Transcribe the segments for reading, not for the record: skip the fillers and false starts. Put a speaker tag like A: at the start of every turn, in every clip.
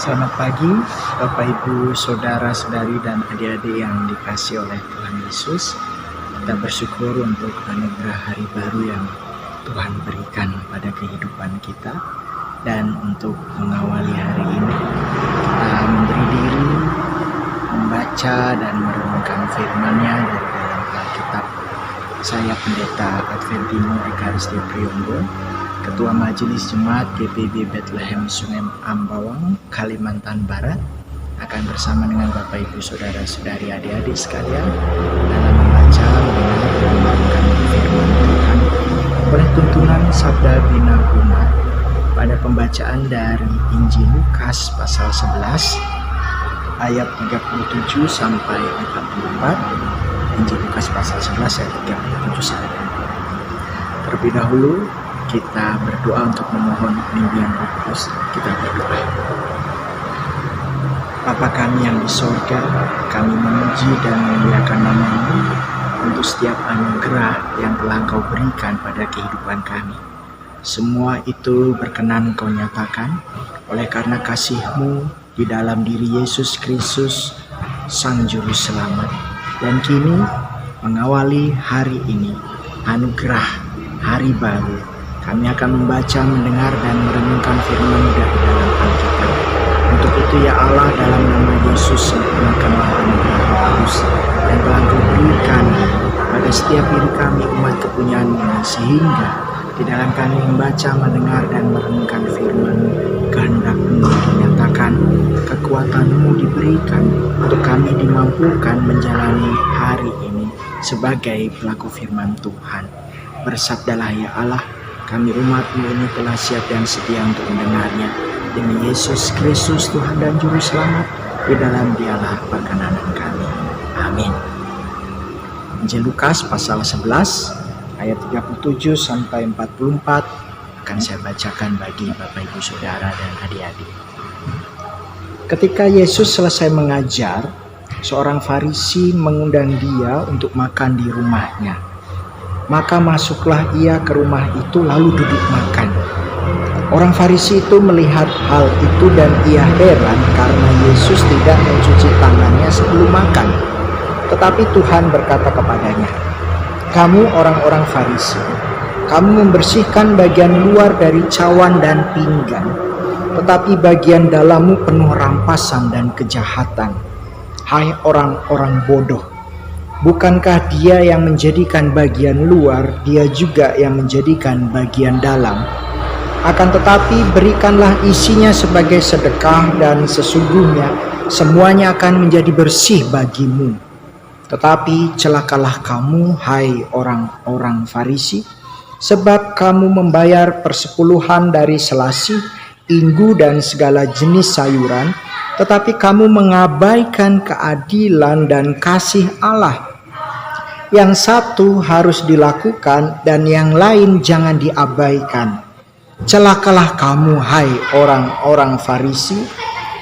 A: Selamat pagi, Bapak Ibu, Saudara-saudari dan adik-adik yang dikasihi oleh Tuhan Yesus. Kita bersyukur untuk anugerah hari baru yang Tuhan berikan pada kehidupan kita. Dan untuk mengawali hari ini, kita memberi diri, membaca dan merenungkan firman-Nya dari dalam Alkitab. Saya Pendeta Adventino Ekaristia Priyonggo, Ketua Majelis Jemaat GPIB Bethlehem Sungai Ambawang, Kalimantan Barat, akan bersama dengan Bapak Ibu Saudara-saudari adik-adik sekalian dalam membaca, mendengar dan merenungkan firman Tuhan oleh tuntunan Sabda Bina Guna pada pembacaan dari Injil Lukas pasal 11 ayat 37 sampai 44. Injil Lukas pasal 11 ayat 37 sampai 44. Terlebih dahulu kita berdoa untuk memohon bimbingan Roh Kudus. Kita berdoa. Bapa kami yang di sorga, kami memuji dan memuliakan nama-Mu untuk setiap anugerah yang telah Engkau berikan pada kehidupan kami. Semua itu berkenan Engkau nyatakan oleh karena kasih-Mu di dalam diri Yesus Kristus, Sang Juru Selamat. Dan kini mengawali hari ini, anugerah hari baru, kami akan membaca, mendengar, dan merenungkan firman dari dalam Alkitab. Untuk itu ya Allah, dalam nama Yesus, sempurnakanlah anugerah Roh Kudus yang telah Engkau berikan pada setiap diri kami umat kepunyaan-Mu, sehingga di dalam kami membaca, mendengar, dan merenungkan firman, kehendak-Mu dinyatakan, kekuatan-Mu diberikan untuk kami dimampukan menjalani hari ini sebagai pelaku firman Tuhan. Bersabdalah ya Allah, kami umat-Mu ini telah siap dan sedia untuk mendengarnya. Demi Yesus Kristus Tuhan dan Juru Selamat, di dalam Dialah perkenanan kami. Amin. Injil Lukas pasal 11 ayat 37 sampai 44 akan saya bacakan bagi Bapak Ibu Saudara dan adik-adik. Ketika Yesus selesai mengajar, seorang Farisi mengundang Dia untuk makan di rumahnya. Maka masuklah ia ke rumah itu lalu duduk makan. Orang Farisi itu melihat hal itu dan ia heran karena Yesus tidak mencuci tangannya sebelum makan. Tetapi Tuhan berkata kepadanya, "Kamu orang-orang Farisi, kamu membersihkan bagian luar dari cawan dan pinggan, tetapi bagian dalammu penuh rampasan dan kejahatan. Hai orang-orang bodoh! Bukankah Dia yang menjadikan bagian luar, Dia juga yang menjadikan bagian dalam? Akan tetapi berikanlah isinya sebagai sedekah dan sesungguhnya semuanya akan menjadi bersih bagimu. Tetapi celakalah kamu, hai orang-orang Farisi, sebab kamu membayar persepuluhan dari selasih, inggu dan segala jenis sayuran, tetapi kamu mengabaikan keadilan dan kasih Allah. Yang satu harus dilakukan dan yang lain jangan diabaikan. Celakalah kamu, hai orang-orang Farisi,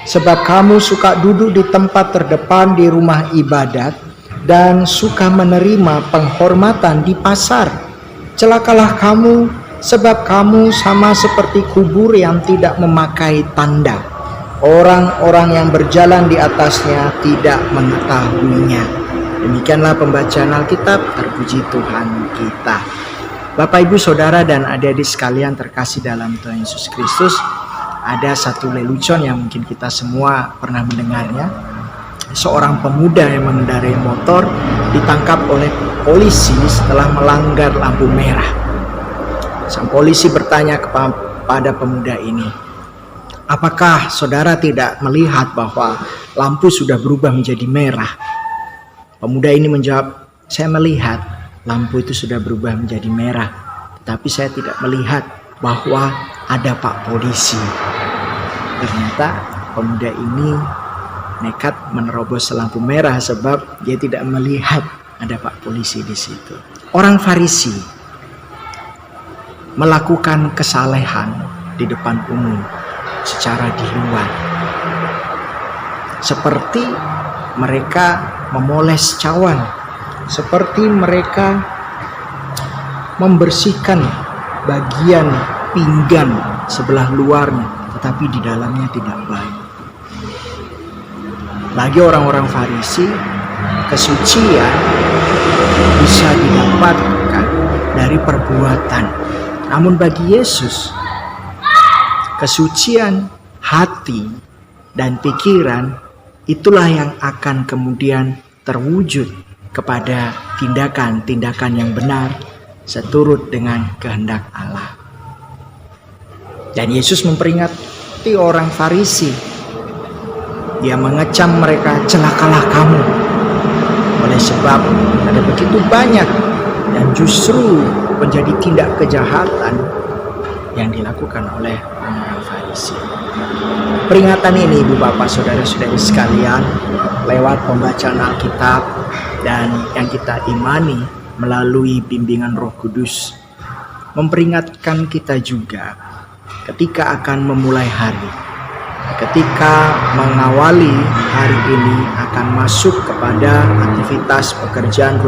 A: sebab kamu suka duduk di tempat terdepan di rumah ibadat dan suka menerima penghormatan di pasar. Celakalah kamu, sebab kamu sama seperti kubur yang tidak memakai tanda. Orang-orang yang berjalan di atasnya tidak mengetahuinya." Demikianlah pembacaan Alkitab. Terpuji Tuhan kita. Bapak, Ibu, Saudara, dan adik-adik sekalian terkasih dalam Tuhan Yesus Kristus, ada satu lelucon yang mungkin kita semua pernah mendengarnya. Seorang pemuda yang mengendarai motor ditangkap oleh polisi setelah melanggar lampu merah. Sang polisi bertanya kepada pemuda ini, "Apakah saudara tidak melihat bahwa lampu sudah berubah menjadi merah?" Pemuda ini menjawab, "Saya melihat lampu itu sudah berubah menjadi merah, tetapi saya tidak melihat bahwa ada Pak Polisi." Ternyata pemuda ini nekat menerobos lampu merah sebab dia tidak melihat ada Pak Polisi di situ. Orang Farisi melakukan kesalehan di depan umum secara di luar, seperti mereka memoles cawan, seperti mereka membersihkan bagian pinggan sebelah luarnya, tetapi di dalamnya tidak baik. Bagi orang-orang Farisi, kesucian bisa didapatkan dari perbuatan. Namun bagi Yesus, kesucian hati dan pikiran itulah yang akan kemudian terwujud kepada tindakan-tindakan yang benar seturut dengan kehendak Allah. Dan Yesus memperingatkan orang Farisi. Dia mengecam mereka, celakalah kamu. Oleh sebab ada begitu banyak dan justru menjadi tindak kejahatan yang dilakukan oleh orang-orang Farisi. Peringatan ini Ibu Bapak Saudara-saudari sekalian lewat pembacaan Alkitab dan yang kita imani melalui bimbingan Roh Kudus memperingatkan kita juga ketika akan memulai hari, ketika mengawali hari ini akan masuk kepada aktivitas pekerjaan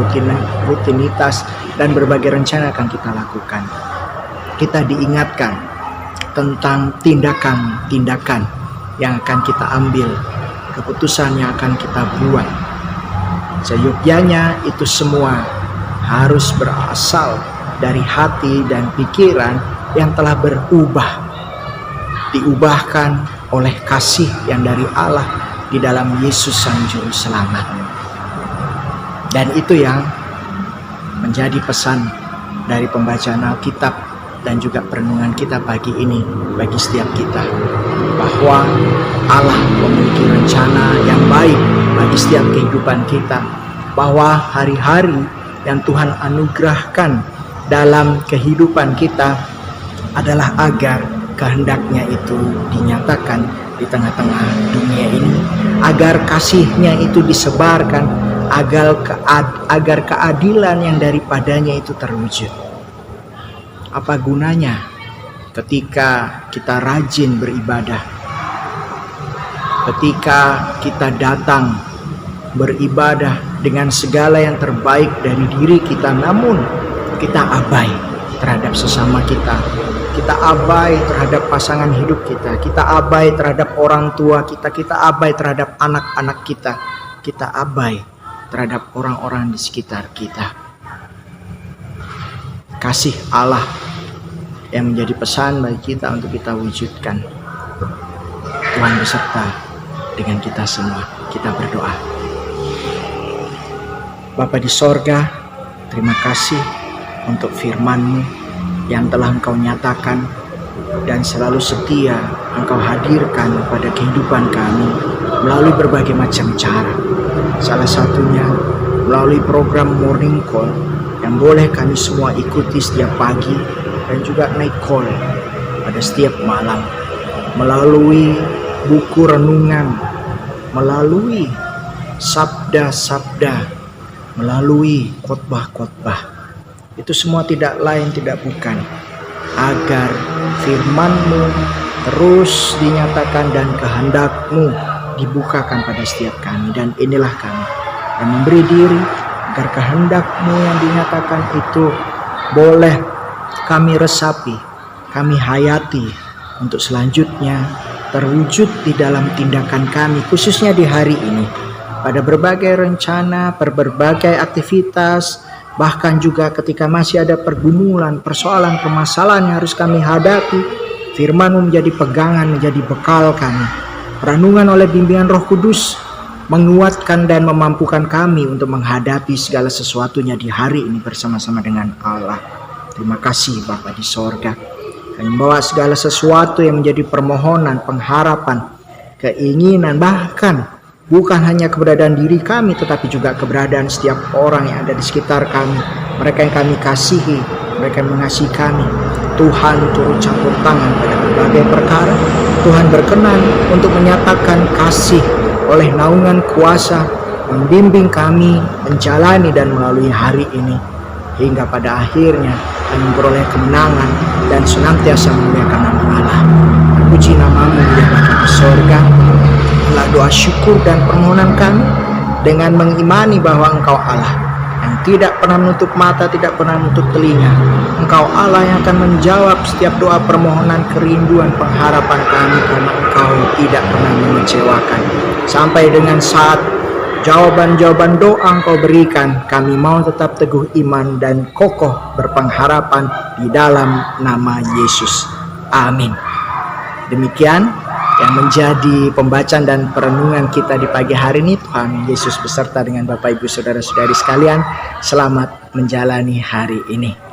A: rutinitas dan berbagai rencana akan kita lakukan. Kita diingatkan tentang tindakan-tindakan yang akan kita ambil, keputusan yang akan kita buat. Seyogyanya itu semua harus berasal dari hati dan pikiran yang telah berubah, diubahkan oleh kasih yang dari Allah di dalam Yesus Sang Juru Selamat. Dan itu yang menjadi pesan dari pembacaan Alkitab dan juga perenungan kita pagi ini bagi setiap kita, bahwa Allah memiliki rencana yang baik bagi setiap kehidupan kita, bahwa hari-hari yang Tuhan anugerahkan dalam kehidupan kita adalah agar kehendaknya itu dinyatakan di tengah-tengah dunia ini, agar kasihnya itu disebarkan, agar keadilan yang daripadanya itu terwujud. Apa gunanya ketika kita rajin beribadah, ketika kita datang beribadah dengan segala yang terbaik dari diri kita, namun kita abai terhadap sesama kita abai terhadap pasangan hidup kita abai terhadap orang tua kita abai terhadap anak-anak kita abai terhadap orang-orang di sekitar kita. Kasih Allah yang menjadi pesan bagi kita untuk kita wujudkan. Tuhan beserta dengan kita semua. Kita berdoa. Bapa di sorga, terima kasih untuk firman-Mu yang telah Engkau nyatakan dan selalu setia Engkau hadirkan pada kehidupan kami melalui berbagai macam cara. Salah satunya melalui program Morning Call yang boleh kami semua ikuti setiap pagi dan juga night call pada setiap malam, melalui buku renungan, melalui sabda-sabda, melalui khotbah-khotbah. Itu semua tidak lain tidak bukan agar firman-Mu terus dinyatakan dan kehendak-Mu dibukakan pada setiap kami. Dan inilah kami yang memberi diri agar kehendak-Mu yang dinyatakan itu boleh kami resapi, kami hayati untuk selanjutnya terwujud di dalam tindakan kami, khususnya di hari ini, pada berbagai rencana, berbagai aktivitas, bahkan juga ketika masih ada pergumulan, persoalan, permasalahan yang harus kami hadapi, firman-Mu menjadi pegangan, menjadi bekal kami. Perenungan oleh bimbingan Roh Kudus menguatkan dan memampukan kami untuk menghadapi segala sesuatunya di hari ini bersama-sama dengan Allah. Terima kasih Bapa di sorga. Kami membawa segala sesuatu yang menjadi permohonan, pengharapan, keinginan, bahkan bukan hanya keberadaan diri kami, tetapi juga keberadaan setiap orang yang ada di sekitar kami. Mereka yang kami kasihi, mereka yang mengasihi kami. Tuhan turut campur tangan pada berbagai perkara. Tuhan berkenan untuk menyatakan kasih oleh naungan kuasa, membimbing kami menjalani dan melalui hari ini, hingga pada akhirnya kami memperoleh kemenangan dan senantiasa memuliakan nama Allah. Puji nama-Mu ya Bapa di sorga. Inilah doa syukur dan permohonan kami dengan mengimani bahwa Engkau Allah yang tidak pernah menutup mata, tidak pernah menutup telinga. Engkau Allah yang akan menjawab setiap doa permohonan, kerinduan, pengharapan kami, karena Engkau tidak pernah mengecewakan. Sampai dengan saat jawaban-jawaban doa Engkau berikan, kami mau tetap teguh iman dan kokoh berpengharapan di dalam nama Yesus. Amin. Demikian yang menjadi pembacaan dan perenungan kita di pagi hari ini. Tuhan Yesus beserta dengan Bapak Ibu Saudara-saudari sekalian, selamat menjalani hari ini.